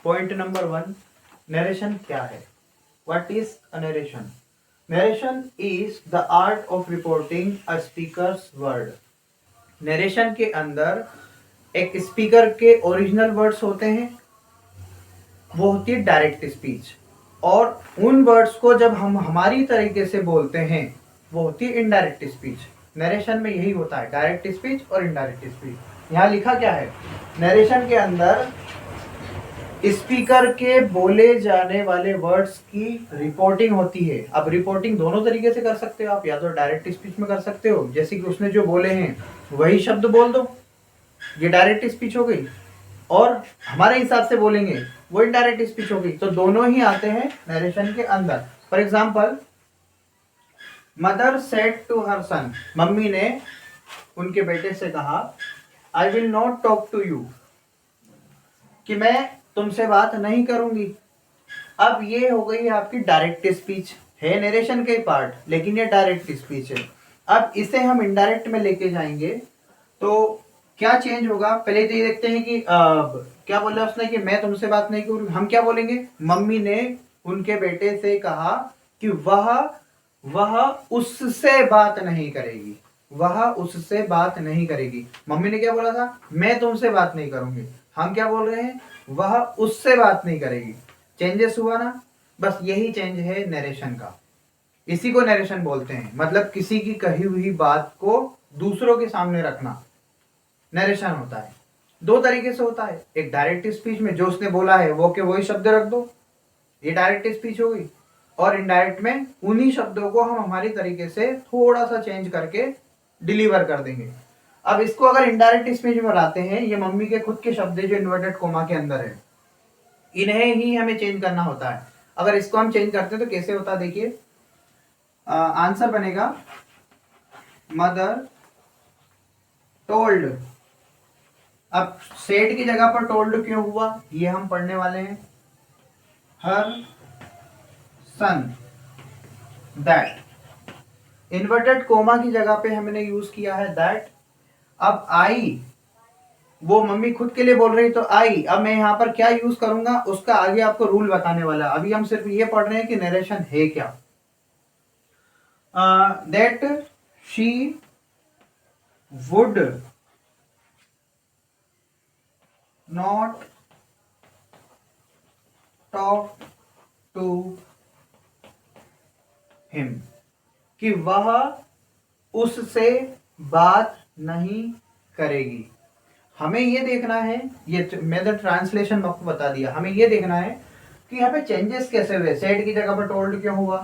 Point number 1, narration क्या है? What is a narration? Narration is the art of reporting a speakers word. Narration के अंदर एक speaker के ओरिजिनल वर्ड्स होते हैं, वो होती है डायरेक्ट स्पीच, और उन वर्ड्स को जब हम हमारी तरीके से बोलते हैं वो होती है इनडायरेक्ट स्पीच। नरेशन में यही होता है, डायरेक्ट स्पीच और इनडायरेक्ट स्पीच। यहाँ लिखा क्या है? नरेशन के अंदर स्पीकर के बोले जाने वाले वर्ड्स की रिपोर्टिंग होती है। अब रिपोर्टिंग दोनों तरीके से कर सकते हो आप, या तो डायरेक्ट स्पीच में कर सकते हो, जैसे कि उसने जो बोले हैं वही शब्द बोल दो, ये डायरेक्ट स्पीच हो गई, और हमारे हिसाब से बोलेंगे वो इनडायरेक्ट स्पीच हो गई। तो दोनों ही आते हैं नरेशन के अंदर। For example, mother said to her son, mummy ने उनके बेटे से कहा, I will not talk to you, कि मैं तुमसे बात नहीं करूंगी। अब ये हो गई आपकी डायरेक्ट स्पीच, है नरेशन के पार्ट, लेकिन ये डायरेक्ट स्पीच है। अब इसे हम इनडायरेक्ट में लेके जाएंगे तो क्या चेंज होगा? पहले तो ये देखते हैं कि क्या बोला उसने कि मैं तुमसे बात नहीं करूंगी। हम क्या बोलेंगे? मम्मी ने उनके बेटे से कहा कि वह उससे बात नहीं करेगी, वह उससे बात नहीं करेगी। मम्मी ने क्या बोला था? मैं तुमसे बात नहीं करूंगी। हम क्या बोल रहे हैं? वह उससे बात नहीं करेगी। चेंजेस हुआ ना? बस यही चेंज है नरेशन का, इसी को नरेशन बोलते हैं। मतलब किसी की कही हुई बात को दूसरों के सामने रखना नरेशन होता है। दो तरीके से होता है, एक डायरेक्ट स्पीच में जो उसने बोला है वो के वही शब्द रख दो, ये डायरेक्ट स्पीच हो गई, और इनडायरेक्ट में उन्हीं शब्दों को हम हमारी तरीके से थोड़ा सा चेंज करके डिलीवर कर देंगे। अब इसको अगर इनडायरेक्ट स्पीच में लाते हैं, ये मम्मी के खुद के शब्द जो इन्वर्टेड कोमा के अंदर है, इन्हें ही हमें चेंज करना होता है। अगर इसको हम चेंज करते हैं तो कैसे होता है? देखिए, आंसर बनेगा मदर टोल्ड। अब सेड की जगह पर टोल्ड क्यों हुआ, ये हम पढ़ने वाले हैं। हर सन दैट, इन्वर्टेड कोमा की जगह पे हमने यूज किया है दैट। अब आई, वो मम्मी खुद के लिए बोल रही तो आई, अब मैं यहाँ पर क्या यूज करूंगा उसका आगे आपको रूल बताने वाला। अभी हम सिर्फ ये पढ़ रहे हैं कि नरेशन है क्या। That she would not talk to him, कि वह उससे बात नहीं करेगी। हमें ये देखना है, ये मैंने ट्रांसलेशन आपको बता दिया, हमें ये देखना है कि यहाँ पे चेंजेस कैसे हुए। सेड की जगह पर टोल्ड क्यों हुआ,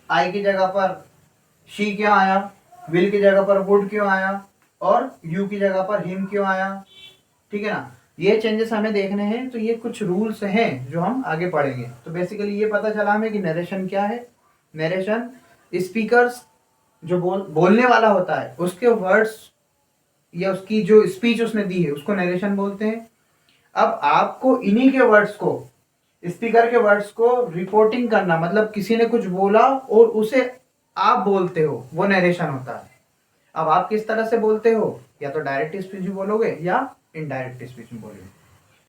आई की जगह पर शी क्यों आया, विल की जगह पर वुड क्यों आया, और यू की जगह पर हिम क्यों आया। ठीक है ना? ये चेंजेस हमें देखने हैं, तो ये कुछ रूल्स हैं जो हम आगे पढ़ेंगे। तो बेसिकली ये पता चला हमें कि नरेशन क्या है। नरेशन स्पीकर्स जो बोलने वाला होता है उसके वर्ड्स या उसकी जो स्पीच उसने दी है उसको नरेशन बोलते हैं। अब आपको इन्हीं के वर्ड्स को, स्पीकर के वर्ड्स को रिपोर्टिंग करना, मतलब किसी ने कुछ बोला और उसे आप बोलते हो, वो नरेशन होता है। अब आप किस तरह से बोलते हो, या तो डायरेक्ट स्पीच में बोलोगे या इनडायरेक्ट स्पीच में बोलोगे।